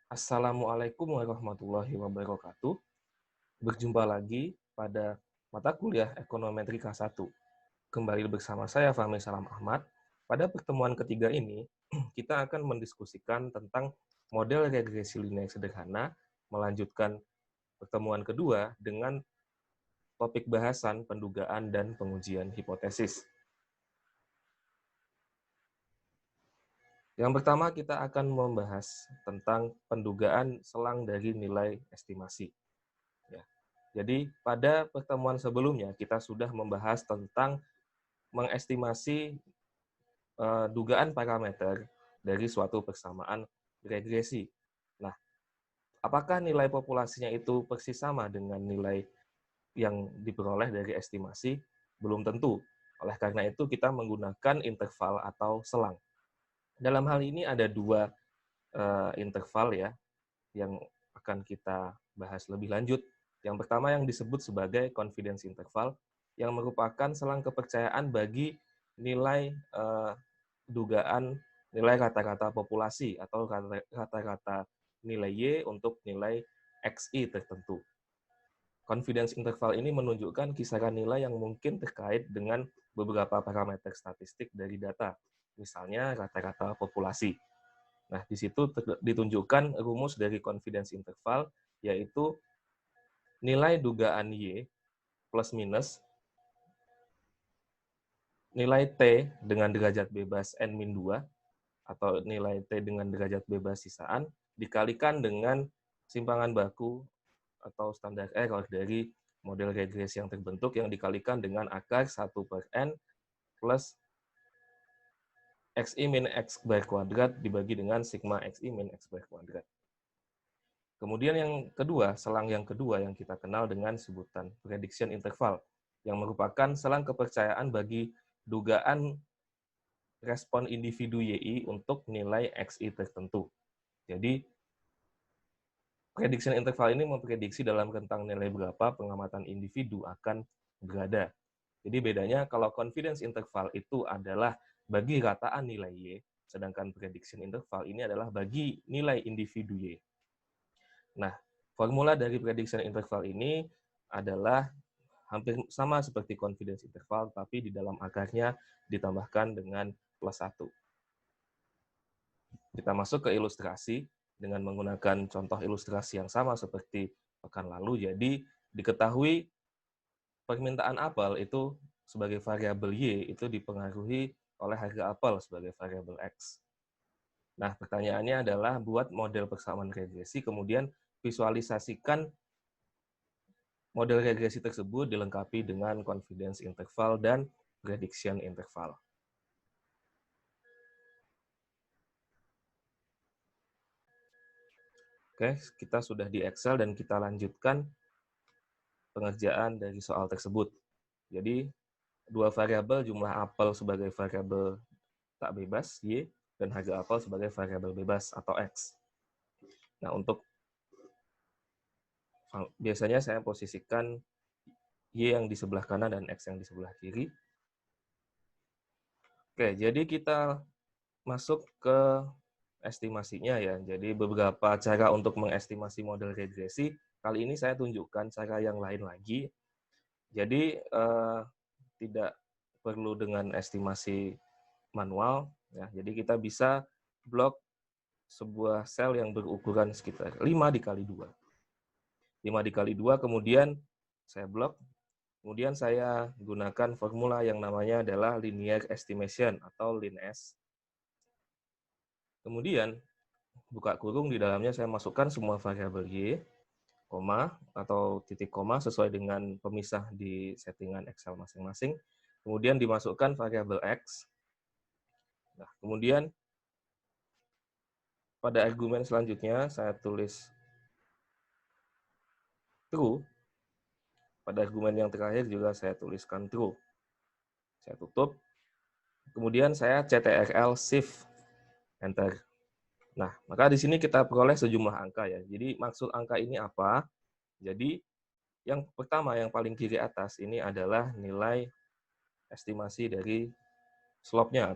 Assalamualaikum warahmatullahi wabarakatuh. Berjumpa lagi pada mata kuliah Ekonometrika 1. Kembali bersama saya Fahmi Salam Ahmad. Pada pertemuan ketiga ini, kita akan mendiskusikan tentang model regresi linear sederhana, melanjutkan pertemuan kedua dengan topik bahasan pendugaan dan pengujian hipotesis. Yang pertama, kita akan membahas tentang pendugaan selang dari nilai estimasi. Ya. Jadi, pada pertemuan sebelumnya, kita sudah membahas tentang mengestimasi dugaan parameter dari suatu persamaan regresi. Nah, apakah nilai populasinya itu persis sama dengan nilai yang diperoleh dari estimasi? Belum tentu. Oleh karena itu, kita menggunakan interval atau selang. Dalam hal ini ada dua interval ya yang akan kita bahas lebih lanjut. Yang pertama yang disebut sebagai confidence interval, yang merupakan selang kepercayaan bagi nilai dugaan nilai rata-rata populasi atau rata-rata nilai Y untuk nilai XI tertentu. Confidence interval ini menunjukkan kisaran nilai yang mungkin terkait dengan beberapa parameter statistik dari data, misalnya rata-rata populasi. Nah, di situ ditunjukkan rumus dari confidence interval, yaitu nilai dugaan Y plus minus nilai T dengan derajat bebas N-2 atau nilai T dengan derajat bebas sisaan dikalikan dengan simpangan baku atau standar error dari model regresi yang terbentuk yang dikalikan dengan akar 1 per N plus XI min X bar kuadrat dibagi dengan sigma XI min X bar kuadrat. Kemudian yang kedua, selang yang kedua yang kita kenal dengan sebutan prediction interval, yang merupakan selang kepercayaan bagi dugaan respon individu YI untuk nilai XI tertentu. Jadi, prediction interval ini memprediksi dalam rentang nilai berapa pengamatan individu akan berada. Jadi bedanya kalau confidence interval itu adalah bagi rataan nilai Y, sedangkan prediction interval ini adalah bagi nilai individu Y. Nah, formula dari prediction interval ini adalah hampir sama seperti confidence interval, tapi di dalam akarnya ditambahkan dengan plus 1. Kita masuk ke ilustrasi dengan menggunakan contoh ilustrasi yang sama seperti pekan lalu. Jadi, diketahui permintaan apel itu sebagai variabel Y itu dipengaruhi oleh harga apel sebagai variabel X. Nah, pertanyaannya adalah buat model persamaan regresi, kemudian visualisasikan model regresi tersebut dilengkapi dengan confidence interval dan prediction interval. Oke, kita sudah di Excel dan kita lanjutkan pengerjaan dari soal tersebut. Jadi, dua variabel jumlah apel sebagai variabel tak bebas, Y, dan harga apel sebagai variabel bebas atau X. Nah, untuk biasanya saya posisikan Y yang di sebelah kanan dan X yang di sebelah kiri. Oke, jadi kita masuk ke estimasinya ya. Jadi beberapa cara untuk mengestimasi model regresi. Kali ini saya tunjukkan cara yang lain lagi. Jadi tidak perlu dengan estimasi manual. Ya. Jadi kita bisa blok sebuah sel yang berukuran sekitar 5 dikali 2. 5 dikali 2, kemudian saya blok. Kemudian saya gunakan formula yang namanya adalah linear estimation atau lines. Kemudian buka kurung, di dalamnya saya masukkan semua variabel Y, koma atau titik koma sesuai dengan pemisah di settingan Excel masing-masing. Kemudian dimasukkan variabel X. Nah, kemudian pada argumen selanjutnya saya tulis true. Pada argumen yang terakhir juga saya tuliskan true. Saya tutup. Kemudian saya CTRL Shift Enter. Nah, maka di sini kita peroleh sejumlah angka ya. Jadi maksud angka ini apa? Jadi yang pertama, yang paling kiri atas ini adalah nilai estimasi dari slope-nya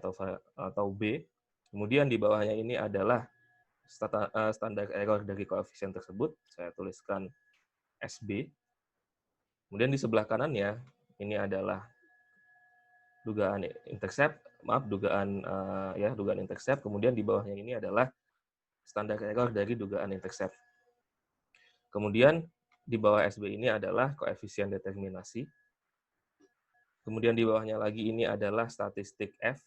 atau B. Kemudian di bawahnya ini adalah standar error dari koefisien tersebut, saya tuliskan SB. Kemudian di sebelah kanannya, ini adalah dugaan intercept, dugaan intercept. Kemudian di bawahnya ini adalah standar error dari dugaan intercept. Kemudian di bawah SB ini adalah koefisien determinasi. Kemudian di bawahnya lagi ini adalah statistik F.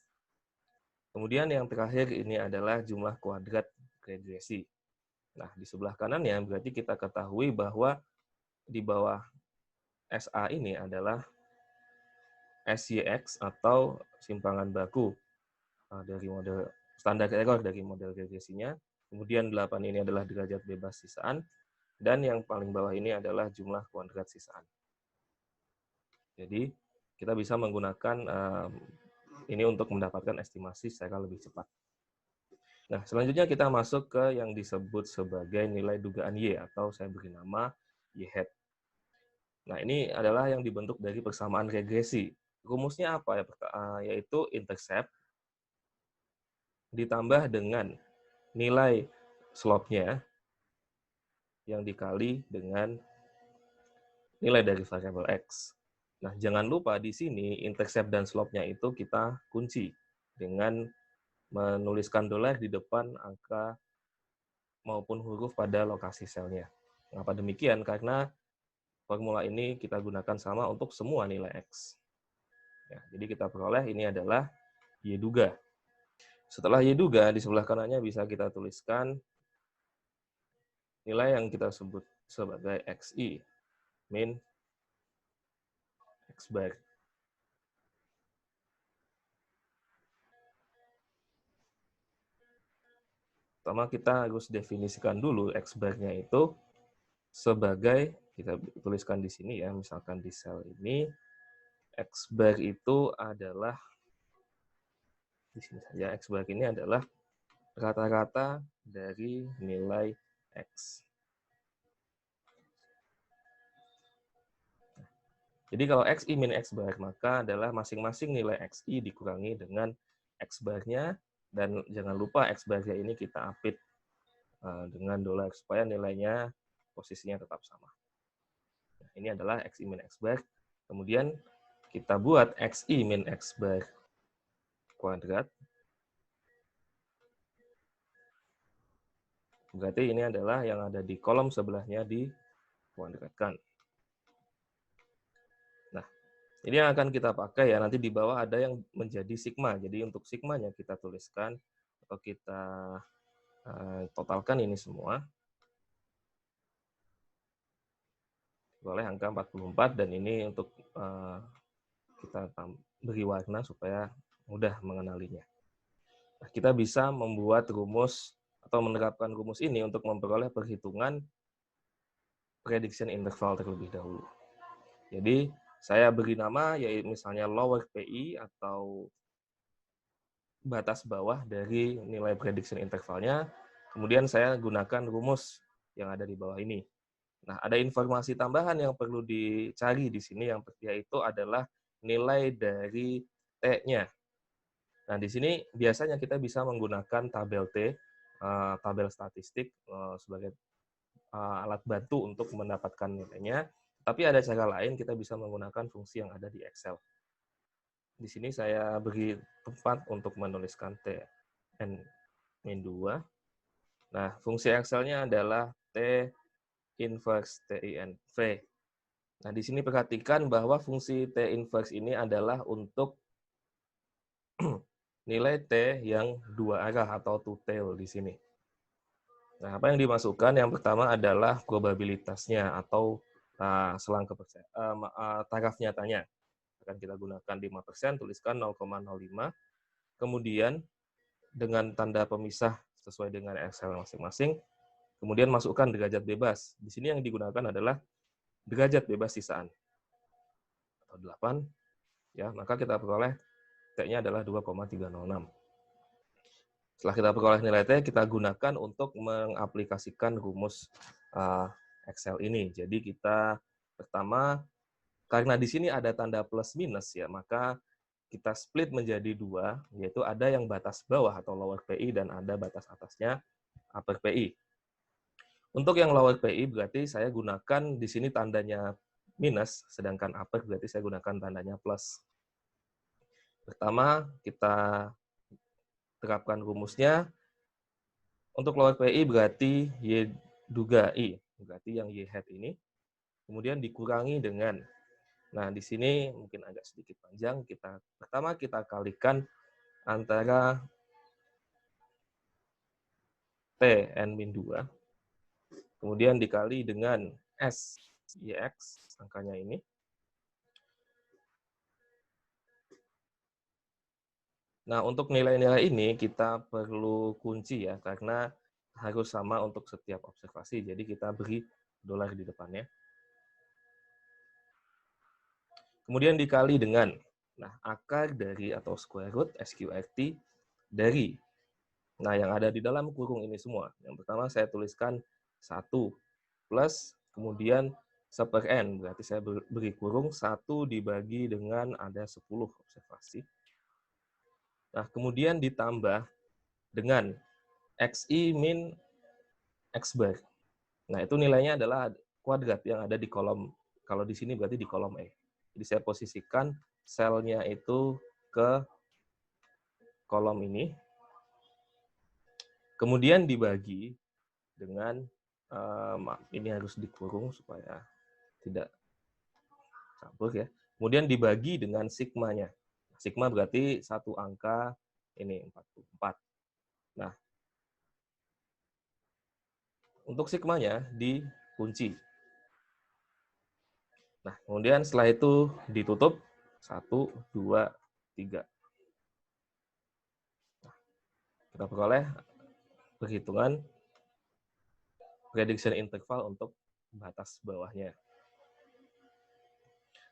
Kemudian yang terakhir ini adalah jumlah kuadrat regresi. Nah, di sebelah kanannya berarti kita ketahui bahwa di bawah SA ini adalah SYX atau simpangan baku dari model standar error dari model regresinya. Kemudian 8 ini adalah derajat bebas sisaan. Dan yang paling bawah ini adalah jumlah kuadrat sisaan. Jadi, kita bisa menggunakan ini untuk mendapatkan estimasi secara lebih cepat. Nah, selanjutnya kita masuk ke yang disebut sebagai nilai dugaan Y, atau saya beri nama Y-hat. Nah, ini adalah yang dibentuk dari persamaan regresi. Rumusnya apa ya? Yaitu intercept ditambah dengan nilai slope-nya yang dikali dengan nilai dari variabel X. Nah, jangan lupa di sini intercept dan slope-nya itu kita kunci dengan menuliskan dolar di depan angka maupun huruf pada lokasi selnya. Mengapa demikian? Karena formula ini kita gunakan sama untuk semua nilai X. Ya, jadi kita peroleh ini adalah Y duga. Setelah Y duga, di sebelah kanannya bisa kita tuliskan nilai yang kita sebut sebagai XI, min X bar. Pertama kita harus definisikan dulu X bar-nya itu sebagai, kita tuliskan di sini ya, misalkan di sel ini, X bar itu adalah, di sini saja, X bar ini adalah rata-rata dari nilai X. Jadi kalau XI min X bar, maka adalah masing-masing nilai XI dikurangi dengan X bar-nya, dan jangan lupa X bar-nya ini kita apit dengan dolar supaya nilainya posisinya tetap sama. Nah, ini adalah XI min X bar. Kemudian kita buat XI min X bar kuadrat. Berarti ini adalah yang ada di kolom sebelahnya dikuadratkan. Ini yang akan kita pakai ya, nanti di bawah ada yang menjadi sigma. Jadi untuk sigmanya kita tuliskan atau kita totalkan ini semua. Boleh angka 44, dan ini untuk kita beri warna supaya mudah mengenalinya. Nah, kita bisa membuat rumus atau menerapkan rumus ini untuk memperoleh perhitungan prediction interval terlebih dahulu. Jadi saya beri nama yaitu misalnya lower PI atau batas bawah dari nilai prediction intervalnya. Kemudian saya gunakan rumus yang ada di bawah ini. Nah, ada informasi tambahan yang perlu dicari di sini, yaitu adalah nilai dari T-nya. Nah, di sini biasanya kita bisa menggunakan tabel T, tabel statistik sebagai alat bantu untuk mendapatkan nilainya. Tapi ada cara lain, kita bisa menggunakan fungsi yang ada di Excel. Di sini saya beri tempat untuk menuliskan Tn-2. Nah, fungsi Excel-nya adalah T inverse TINV. Nah, di sini perhatikan bahwa fungsi T inverse ini adalah untuk nilai T yang dua arah atau two tail di sini. Nah, apa yang dimasukkan? Yang pertama adalah probabilitasnya atau selang kepercayaan, taraf nyatanya. Akan kita gunakan 5%, tuliskan 0,05. Kemudian dengan tanda pemisah sesuai dengan Excel masing-masing. Kemudian masukkan derajat bebas. Di sini yang digunakan adalah derajat bebas sisaan. Atau 8. Ya, maka kita peroleh T-nya adalah 2,306. Setelah kita peroleh nilai T, kita gunakan untuk mengaplikasikan rumus Excel ini. Jadi kita pertama, karena di sini ada tanda plus minus ya, maka kita split menjadi dua, yaitu ada yang batas bawah atau lower PI dan ada batas atasnya upper PI. Untuk yang lower PI berarti saya gunakan di sini tandanya minus, sedangkan upper berarti saya gunakan tandanya plus. Pertama, kita terapkan rumusnya. Untuk lower PI berarti Y duga I, berarti yang Y hat ini. Kemudian dikurangi dengan, nah di sini mungkin agak sedikit panjang, pertama kita kalikan antara T N-2, kemudian dikali dengan S YX, angkanya ini. Nah, untuk nilai-nilai ini kita perlu kunci ya, karena harus sama untuk setiap observasi. Jadi kita beri dolar di depannya. Kemudian dikali dengan, nah akar dari atau square root SQRT dari, nah yang ada di dalam kurung ini semua. Yang pertama saya tuliskan 1 plus, kemudian 1/n, berarti saya beri kurung 1 dibagi dengan ada 10 observasi. Nah, kemudian ditambah dengan XI min X bar. Nah, itu nilainya adalah kuadrat yang ada di kolom, kalau di sini berarti di kolom E. Jadi saya posisikan selnya itu ke kolom ini, kemudian dibagi dengan, ini harus dikurung supaya tidak campur ya. Kemudian dibagi dengan sigmanya. Sigma berarti satu angka ini 44. Nah, untuk sigmanya dikunci. Nah, kemudian setelah itu ditutup 1, 2, 3. Nah, kita peroleh perhitungan prediction interval untuk batas bawahnya.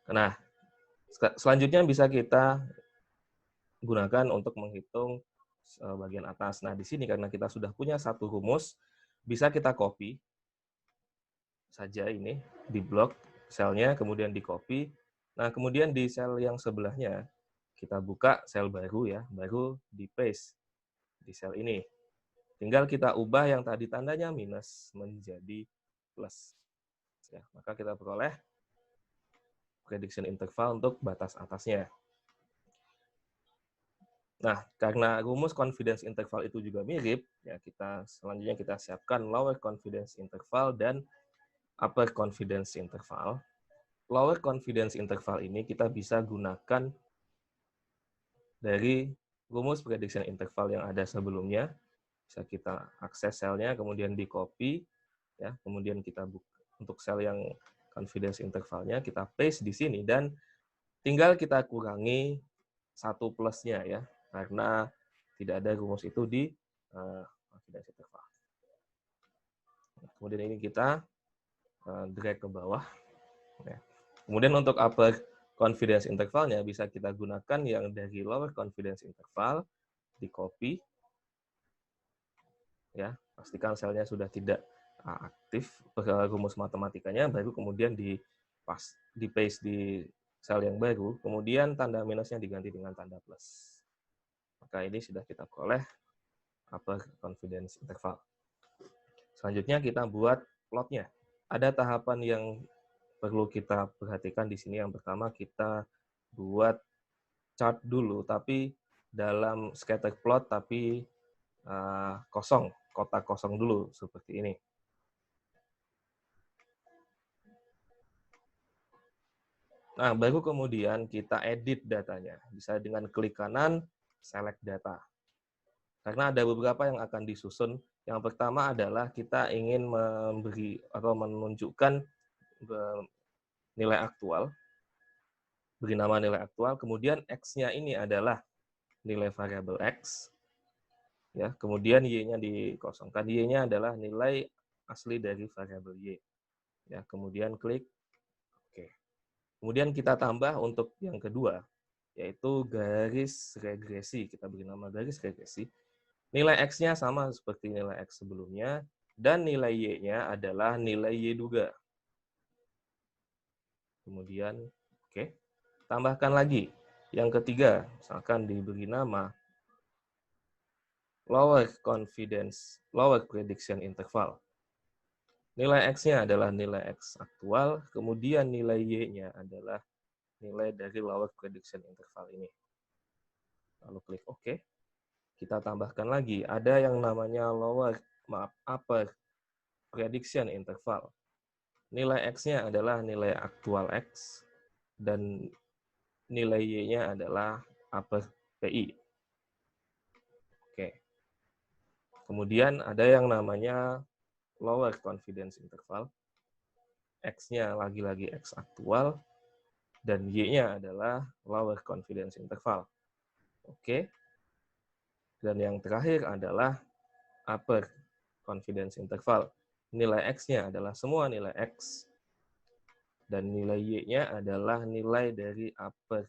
Nah, selanjutnya bisa kita gunakan untuk menghitung bagian atas. Nah, di sini karena kita sudah punya satu rumus, bisa kita copy saja ini di blok selnya, kemudian di copy. Nah, kemudian di sel yang sebelahnya kita buka sel baru ya, baru di paste di sel ini. Tinggal kita ubah yang tadi tandanya minus menjadi plus. Ya, maka kita peroleh prediction interval untuk batas atasnya. Nah, karena rumus confidence interval itu juga mirip, ya selanjutnya kita siapkan lower confidence interval dan upper confidence interval. Lower confidence interval ini kita bisa gunakan dari rumus prediction interval yang ada sebelumnya. Bisa kita akses selnya, kemudian di copy, ya, kemudian kita buka untuk sel yang confidence intervalnya kita paste di sini dan tinggal kita kurangi 1 plusnya ya, karena tidak ada rumus itu di confidence interval. Kemudian ini kita drag ke bawah. Ya. Kemudian untuk upper confidence intervalnya bisa kita gunakan yang dari lower confidence interval, di copy, ya pastikan selnya sudah tidak aktif rumus matematikanya, baru kemudian di paste di sel yang baru, kemudian tanda minusnya diganti dengan tanda plus. Maka ini sudah kita peroleh upper confidence interval. Selanjutnya kita buat plotnya. Ada tahapan yang perlu kita perhatikan di sini. Yang pertama kita buat chart dulu, tapi dalam scatter plot tapi kosong, kotak kosong dulu seperti ini. Nah, baru kemudian kita edit datanya. Bisa dengan klik kanan, select data. Karena ada beberapa yang akan disusun. Yang pertama adalah kita ingin memberi atau menunjukkan nilai aktual, beri nama nilai aktual, kemudian X-nya ini adalah nilai variabel X, ya, kemudian Y-nya dikosongkan, Y-nya adalah nilai asli dari variabel Y. Ya, kemudian klik OK. Kemudian kita tambah untuk yang kedua, yaitu garis regresi. Kita beri nama garis regresi. Nilai X-nya sama seperti nilai X sebelumnya, dan nilai Y-nya adalah nilai Y duga. Kemudian, oke. Tambahkan lagi. Yang ketiga, misalkan diberi nama lower confidence, lower prediction interval. Nilai X-nya adalah nilai X aktual, kemudian nilai Y-nya adalah nilai dari lower prediction interval ini. Lalu klik OK. Kita tambahkan lagi, ada yang namanya upper prediction interval. Nilai X-nya adalah nilai aktual X, dan nilai Y-nya adalah upper PI. Oke. Kemudian ada yang namanya lower confidence interval. X-nya lagi-lagi X aktual, dan Y-nya adalah lower confidence interval. Oke. Dan yang terakhir adalah upper confidence interval. Nilai X-nya adalah semua nilai X, dan nilai Y-nya adalah nilai dari upper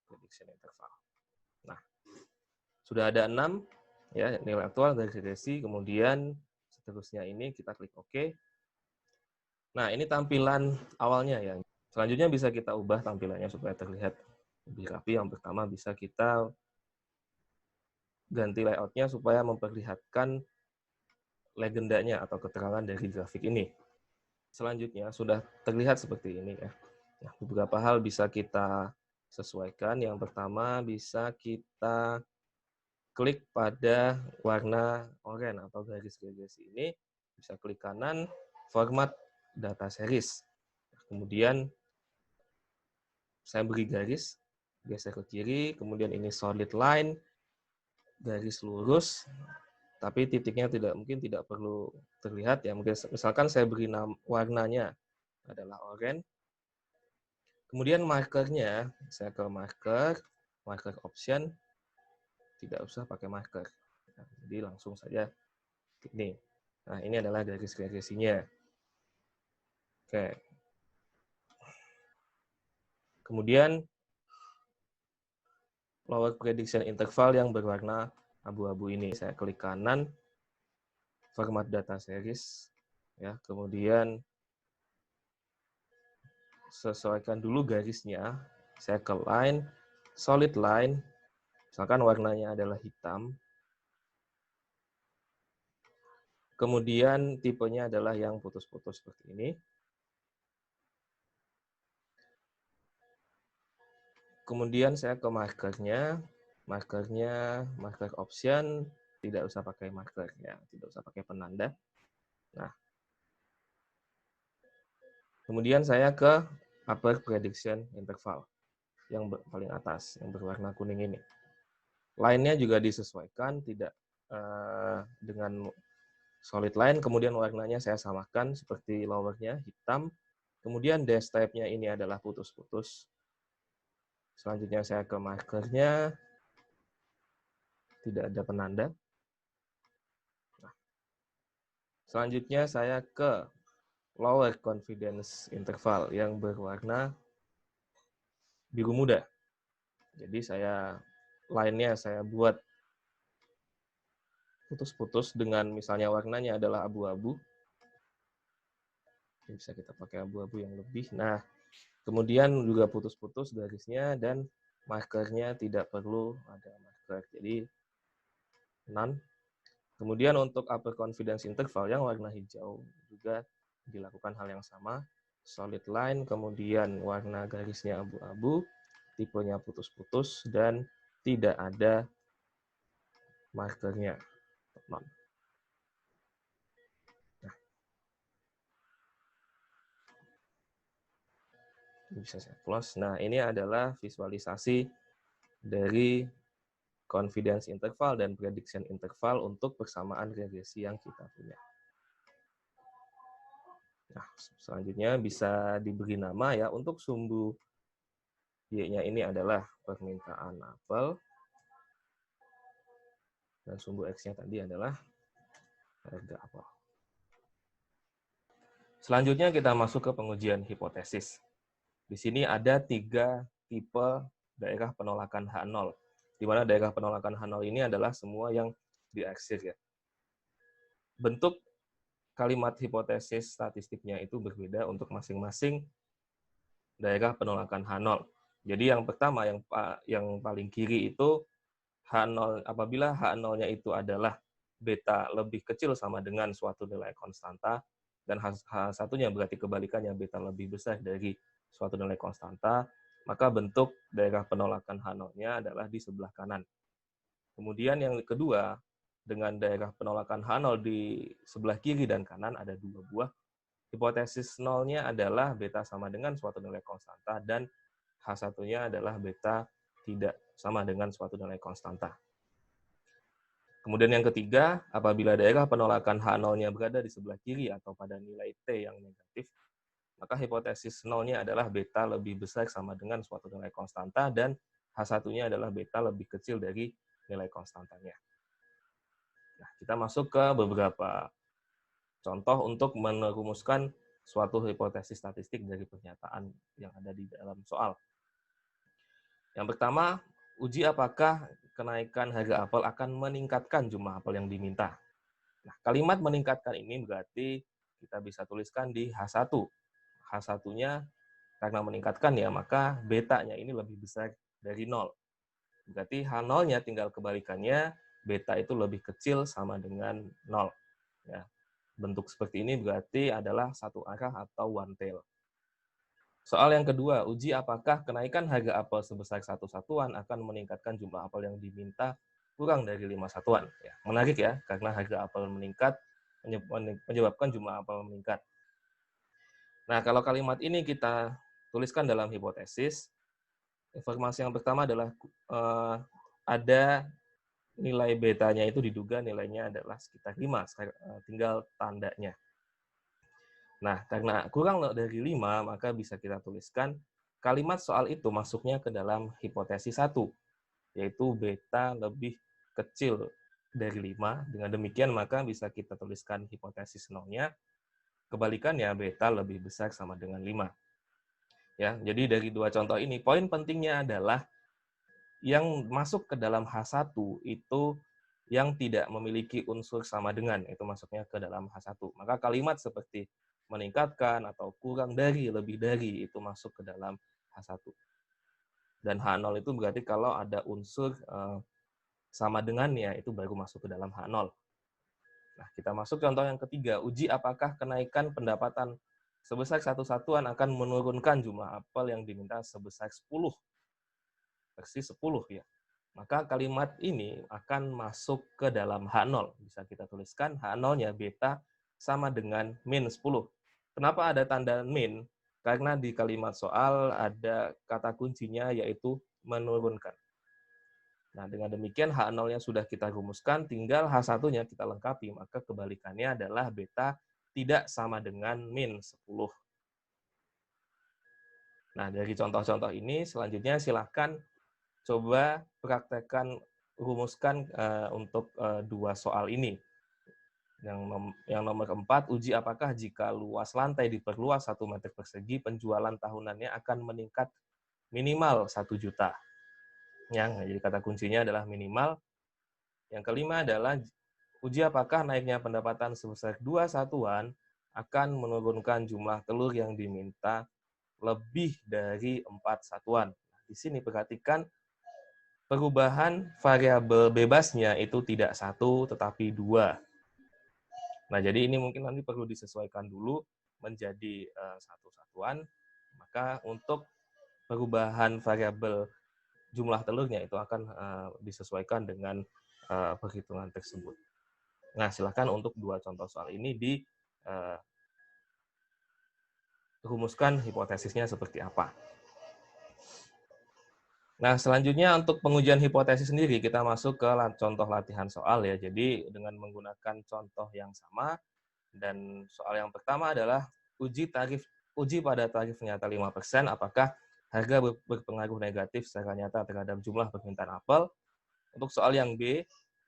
prediction interval. Nah, sudah ada 6 ya nilai aktual dari regresi, kemudian seterusnya ini kita klik OK. Nah, ini tampilan awalnya ya. Selanjutnya bisa kita ubah tampilannya supaya terlihat lebih rapi. Yang pertama bisa kita ganti layoutnya supaya memperlihatkan legendanya atau keterangan dari grafik ini. Selanjutnya sudah terlihat seperti ini ya. Nah, beberapa hal bisa kita sesuaikan. Yang pertama bisa kita klik pada warna oranye atau garis regresi ini. Bisa klik kanan, format data series. Kemudian saya beri garis, geser ke kiri, kemudian ini solid line, garis lurus, tapi titiknya mungkin tidak perlu terlihat ya. Misalkan saya beri warnanya adalah oranye. Kemudian markernya, saya ke marker option, tidak usah pakai marker. Nah, jadi langsung saja ini. Nah, ini adalah garis regresinya. Oke. Kemudian lower prediction interval yang berwarna abu-abu ini. Saya klik kanan, format data series, ya. Kemudian sesuaikan dulu garisnya. Saya ke line, solid line, misalkan warnanya adalah hitam. Kemudian tipenya adalah yang putus-putus seperti ini. Kemudian saya ke markernya, marker option, tidak usah pakai marker ya, tidak usah pakai penanda. Nah, kemudian saya ke upper prediction interval yang paling atas, yang berwarna kuning ini. Line-nya juga disesuaikan, tidak dengan solid line, kemudian warnanya saya samakan seperti lower-nya, hitam. Kemudian dash type-nya ini adalah putus-putus. Selanjutnya saya ke markernya, tidak ada penanda. Nah, selanjutnya saya ke lower confidence interval yang berwarna biru muda. Jadi line-nya saya buat putus-putus dengan misalnya warnanya adalah abu-abu. Bisa kita pakai abu-abu yang lebih. Nah, kemudian juga putus-putus garisnya dan markernya tidak perlu ada marker. Jadi none. Kemudian untuk upper confidence interval yang warna hijau juga dilakukan hal yang sama. Solid line, kemudian warna garisnya abu-abu, tipenya putus-putus, dan tidak ada markernya. None. Bisa saya close. Nah, ini adalah visualisasi dari confidence interval dan prediction interval untuk persamaan regresi yang kita punya. Nah, selanjutnya bisa diberi nama ya, untuk sumbu Y-nya ini adalah permintaan apel, dan sumbu X-nya tadi adalah harga apel. Selanjutnya kita masuk ke pengujian hipotesis. Di sini ada 3 tipe daerah penolakan H0, di mana daerah penolakan H0 ini adalah semua yang diaksir ya. Bentuk kalimat hipotesis statistiknya itu berbeda untuk masing-masing daerah penolakan H0. Jadi yang pertama, yang paling kiri itu H0 apabila H0-nya itu adalah beta lebih kecil sama dengan suatu nilai konstanta, dan H1-nya berarti kebalikannya beta lebih besar dari suatu nilai konstanta, maka bentuk daerah penolakan H0-nya adalah di sebelah kanan. Kemudian yang kedua, dengan daerah penolakan H0 di sebelah kiri dan kanan ada dua buah. Hipotesis nolnya adalah beta sama dengan suatu nilai konstanta, dan H1-nya adalah beta tidak sama dengan suatu nilai konstanta. Kemudian yang ketiga, apabila daerah penolakan H0-nya berada di sebelah kiri atau pada nilai T yang negatif, maka hipotesis nolnya adalah beta lebih besar sama dengan suatu nilai konstanta, dan H1-nya adalah beta lebih kecil dari nilai konstantanya. Nah, kita masuk ke beberapa contoh untuk merumuskan suatu hipotesis statistik dari pernyataan yang ada di dalam soal. Yang pertama, uji apakah kenaikan harga apel akan meningkatkan jumlah apel yang diminta. Nah, kalimat meningkatkan ini berarti kita bisa tuliskan di H1. H1-nya karena meningkatkan ya, maka betanya ini lebih besar dari 0. Berarti H0-nya tinggal kebalikannya, beta itu lebih kecil sama dengan 0. Ya. Bentuk seperti ini berarti adalah satu arah atau one tail. Soal yang kedua, uji apakah kenaikan harga apel sebesar 1 satuan akan meningkatkan jumlah apel yang diminta kurang dari 5 satuan. Ya, menarik ya, karena harga apel meningkat menyebabkan jumlah apel meningkat. Nah, kalau kalimat ini kita tuliskan dalam hipotesis, informasi yang pertama adalah ada nilai betanya itu diduga nilainya adalah sekitar 5, tinggal tandanya. Nah, karena kurang dari 5, maka bisa kita tuliskan kalimat soal itu masuknya ke dalam hipotesis 1, yaitu beta lebih kecil dari 5. Dengan demikian, maka bisa kita tuliskan hipotesis nolnya, kebalikannya beta lebih besar sama dengan 5. Ya, jadi dari dua contoh ini, poin pentingnya adalah yang masuk ke dalam H1 itu yang tidak memiliki unsur sama dengan, itu masuknya ke dalam H1. Maka kalimat seperti meningkatkan atau kurang dari, lebih dari, itu masuk ke dalam H1. Dan H0 itu berarti kalau ada unsur sama dengannya, itu baru masuk ke dalam H0. Nah, kita masuk contoh yang ketiga, uji apakah kenaikan pendapatan sebesar 1 satuan akan menurunkan jumlah apel yang diminta sebesar 10. Persis 10 ya. Maka kalimat ini akan masuk ke dalam H0. Bisa kita tuliskan H0-nya beta sama dengan min 10. Kenapa ada tanda min? Karena di kalimat soal ada kata kuncinya yaitu menurunkan. Nah, dengan demikian H0-nya sudah kita rumuskan, tinggal H1-nya kita lengkapi. Maka kebalikannya adalah beta tidak sama dengan min 10. Nah, dari contoh-contoh ini, selanjutnya silakan coba praktekkan, rumuskan untuk dua soal ini. Yang nomor 4, uji apakah jika luas lantai diperluas 1 meter persegi, penjualan tahunannya akan meningkat minimal 1 juta. Jadi kata kuncinya adalah minimal. Yang kelima adalah uji apakah naiknya pendapatan sebesar 2 satuan akan menurunkan jumlah telur yang diminta lebih dari 4 satuan. Di sini perhatikan perubahan variabel bebasnya itu tidak 1 tetapi 2. Nah, jadi ini mungkin nanti perlu disesuaikan dulu menjadi 1 satuan. Maka untuk perubahan variabel jumlah telurnya itu akan disesuaikan dengan perhitungan tersebut. Nah, silakan untuk dua contoh soal ini dirumuskan hipotesisnya seperti apa. Nah, selanjutnya untuk pengujian hipotesis sendiri, kita masuk ke contoh latihan soal ya. Jadi, dengan menggunakan contoh yang sama, dan soal yang pertama adalah uji pada tarif nyata 5%, apakah harga berpengaruh negatif secara nyata terhadap jumlah permintaan apel. Untuk soal yang B,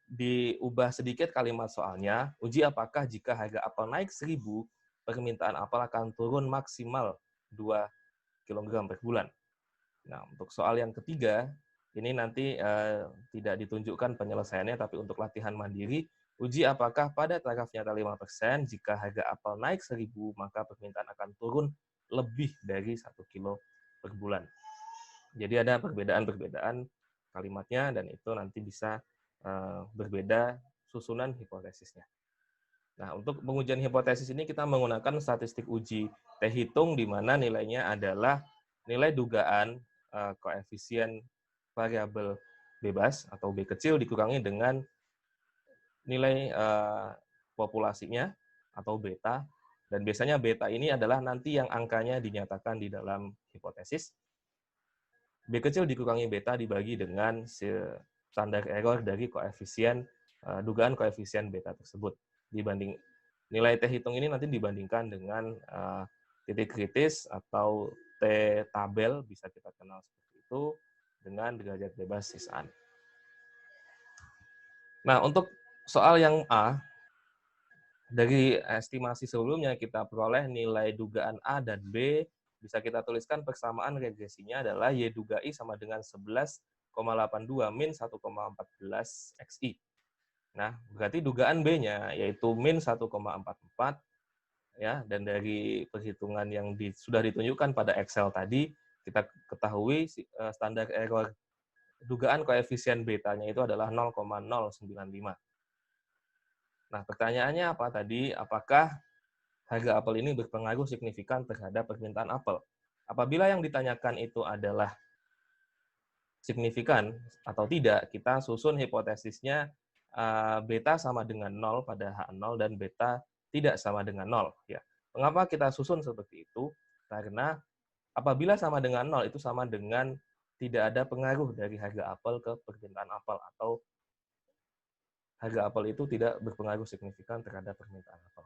diubah sedikit kalimat soalnya, uji apakah jika harga apel naik 1.000, permintaan apel akan turun maksimal 2 kg per bulan. Nah, untuk soal yang ketiga, ini nanti tidak ditunjukkan penyelesaiannya, tapi untuk latihan mandiri, uji apakah pada taraf nyata 5%, jika harga apel naik 1.000, maka permintaan akan turun lebih dari 1 kilo per bulan. Jadi ada perbedaan-perbedaan kalimatnya, dan itu nanti bisa berbeda susunan hipotesisnya. Nah, untuk pengujian hipotesis ini kita menggunakan statistik uji T-hitung, di mana nilainya adalah nilai dugaan koefisien variabel bebas atau B kecil dikurangi dengan nilai populasinya atau beta, dan biasanya beta ini adalah nanti yang angkanya dinyatakan di dalam hipotesis. B kecil dikurangi beta dibagi dengan standar error dari koefisien dugaan koefisien beta tersebut. Dibanding nilai T-hitung ini nanti dibandingkan dengan titik kritis atau T-tabel, bisa kita kenal seperti itu, dengan derajat bebas sisaan. Nah, untuk soal yang A, dari estimasi sebelumnya kita peroleh nilai dugaan A dan B, bisa kita tuliskan persamaan regresinya adalah Y duga I sama dengan 11,82 min 1,14 XI. Nah, berarti dugaan B-nya yaitu min 1,44, ya, dan dari perhitungan yang sudah ditunjukkan pada Excel tadi, kita ketahui standar error dugaan koefisien betanya itu adalah 0,095. Nah, pertanyaannya apa tadi? Apakah harga apel ini berpengaruh signifikan terhadap permintaan apel? Apabila yang ditanyakan itu adalah signifikan atau tidak, kita susun hipotesisnya beta sama dengan 0 pada H0 dan beta tidak sama dengan 0. Ya. Mengapa kita susun seperti itu? Karena apabila sama dengan 0, itu sama dengan tidak ada pengaruh dari harga apel ke permintaan apel, atau harga apel itu tidak berpengaruh signifikan terhadap permintaan apel.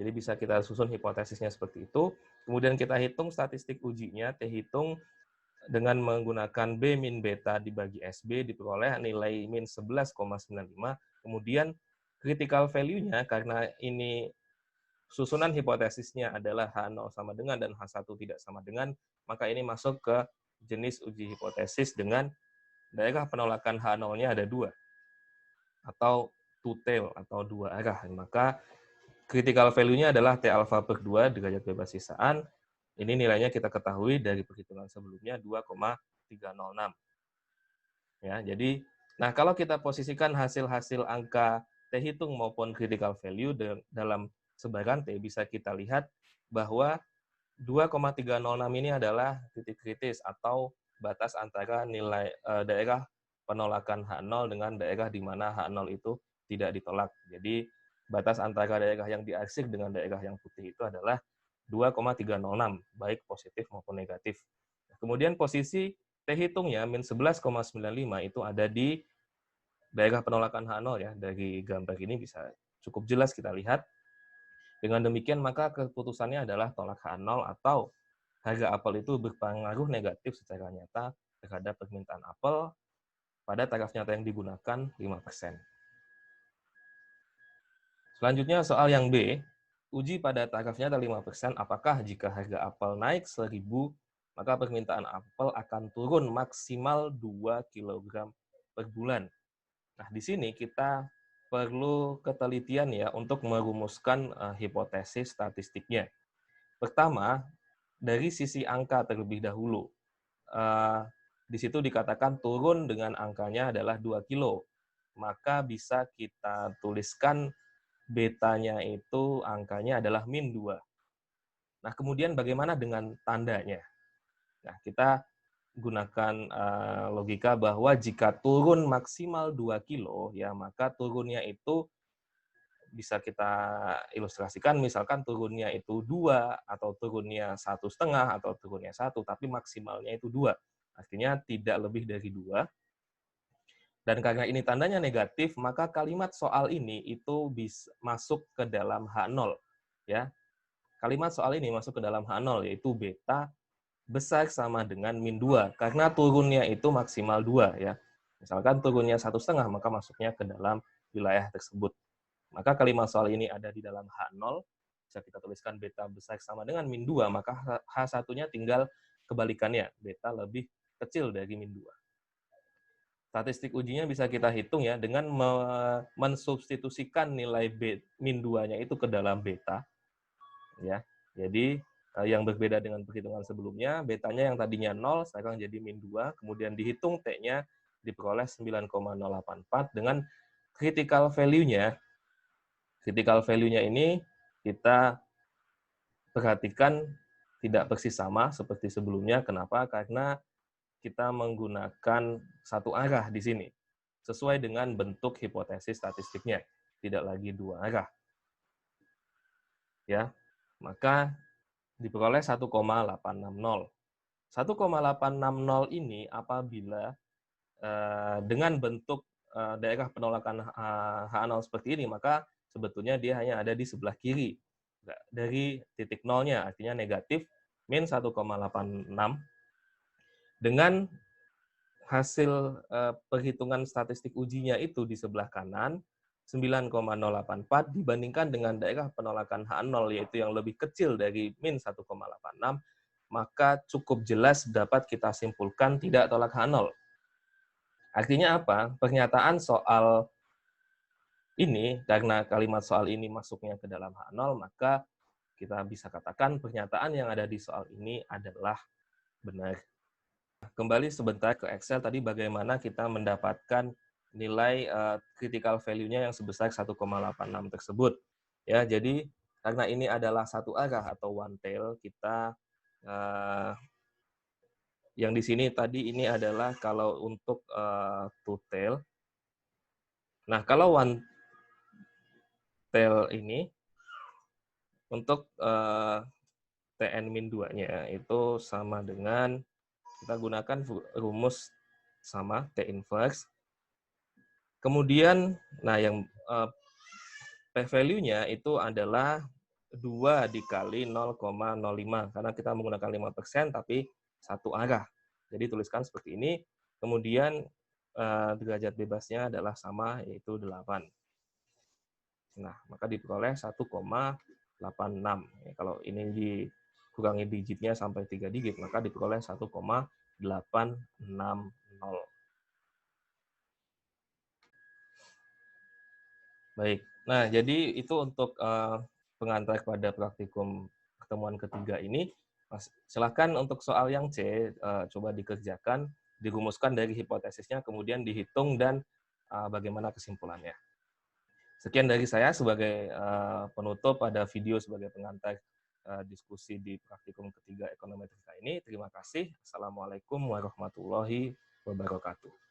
Jadi bisa kita susun hipotesisnya seperti itu. Kemudian kita hitung statistik ujinya, T-hitung, dengan menggunakan B min beta dibagi SB, diperoleh nilai min 11,95. Kemudian critical value-nya, karena ini susunan hipotesisnya adalah H0 sama dengan dan H1 tidak sama dengan, maka ini masuk ke jenis uji hipotesis dengan daerah penolakan H0-nya ada 2, atau two tail atau 2 arah. Maka critical value-nya adalah T alfa per 2 derajat bebas sisaan. Ini nilainya kita ketahui dari perhitungan sebelumnya 2,306. Ya, jadi nah kalau kita posisikan hasil-hasil angka T-hitung maupun critical value dalam sebaran T, bisa kita lihat bahwa 2,306 ini adalah titik kritis atau batas antara nilai daerah penolakan H0 dengan daerah di mana H0 itu tidak ditolak. Jadi batas antara daerah yang diarsir dengan daerah yang putih itu adalah 2,306, baik positif maupun negatif. Kemudian posisi T-hitungnya min 11,95 itu ada di daerah penolakan H0, ya. Dari gambar ini bisa cukup jelas kita lihat. Dengan demikian, maka keputusannya adalah tolak H0 atau harga apel itu berpengaruh negatif secara nyata terhadap permintaan apel pada taraf nyata yang digunakan 5%. Selanjutnya soal yang B, uji pada taraf nyata 5%, apakah jika harga apel naik 1.000, maka permintaan apel akan turun maksimal 2 kg per bulan. Nah, di sini kita perlu ketelitian ya untuk merumuskan hipotesis statistiknya. Pertama, dari sisi angka terlebih dahulu. Di situ dikatakan turun dengan angkanya adalah 2 kilo. Maka bisa kita tuliskan betanya itu angkanya adalah min 2. Nah, kemudian bagaimana dengan tandanya? Nah, kita gunakan logika bahwa jika turun maksimal 2 kilo, ya maka turunnya itu bisa kita ilustrasikan, misalkan turunnya itu 2, atau turunnya 1,5, atau turunnya 1, tapi maksimalnya itu 2. Artinya tidak lebih dari 2. Dan karena ini tandanya negatif, maka kalimat soal ini itu bisa masuk ke dalam H0. Ya. Kalimat soal ini masuk ke dalam H0, yaitu beta besar sama dengan min 2, karena turunnya itu maksimal 2. Ya. Misalkan turunnya 1,5, maka masuknya ke dalam wilayah tersebut. Maka kalimat soal ini ada di dalam H0, bisa kita tuliskan beta besar sama dengan min 2, maka H1-nya tinggal kebalikannya, beta lebih kecil dari min 2. Statistik ujinya bisa kita hitung ya dengan mensubstitusikan nilai min 2-nya itu ke dalam beta. Ya. Jadi yang berbeda dengan perhitungan sebelumnya. Betanya yang tadinya 0 sekarang jadi -2, kemudian dihitung T-nya diperoleh 9,084 dengan critical value-nya. Critical value-nya ini kita perhatikan tidak persis sama seperti sebelumnya. Kenapa? Karena kita menggunakan satu arah di sini, sesuai dengan bentuk hipotesis statistiknya, tidak lagi dua arah. Ya, maka diperoleh 1,860. 1,860 ini apabila dengan bentuk daerah penolakan H0 seperti ini, maka sebetulnya dia hanya ada di sebelah kiri dari titik nolnya, artinya negatif min 1,86. Dengan hasil perhitungan statistik ujinya itu di sebelah kanan, 9,084 dibandingkan dengan daerah penolakan H0, yaitu yang lebih kecil dari min 1,86, maka cukup jelas dapat kita simpulkan tidak tolak H0. Artinya apa? Pernyataan soal ini, karena kalimat soal ini masuknya ke dalam H0, maka kita bisa katakan pernyataan yang ada di soal ini adalah benar. Kembali sebentar ke Excel tadi, bagaimana kita mendapatkan nilai critical value-nya yang sebesar 1,86 tersebut. Ya, jadi karena ini adalah satu arah atau one tail, kita yang di sini tadi ini adalah kalau untuk two tail. Nah, kalau one tail ini untuk Tn-2-nya itu sama dengan, kita gunakan rumus sama, T inverse. Kemudian, nah yang p-value-nya itu adalah 2 dikali 0,05, karena kita menggunakan 5%, tapi satu arah. Jadi tuliskan seperti ini, kemudian derajat bebasnya adalah sama, yaitu 8. Nah, maka diperoleh 1,86. Ya, kalau ini dikurangi digitnya sampai 3 digit, maka diperoleh 1,860. Baik. Nah, jadi itu untuk pengantar pada praktikum pertemuan ketiga ini. Silakan untuk soal yang C, coba dikerjakan, dirumuskan dari hipotesisnya, kemudian dihitung, dan bagaimana kesimpulannya. Sekian dari saya sebagai penutup pada video sebagai pengantar diskusi di praktikum ketiga ekonometrik ini. Terima kasih. Assalamualaikum warahmatullahi wabarakatuh.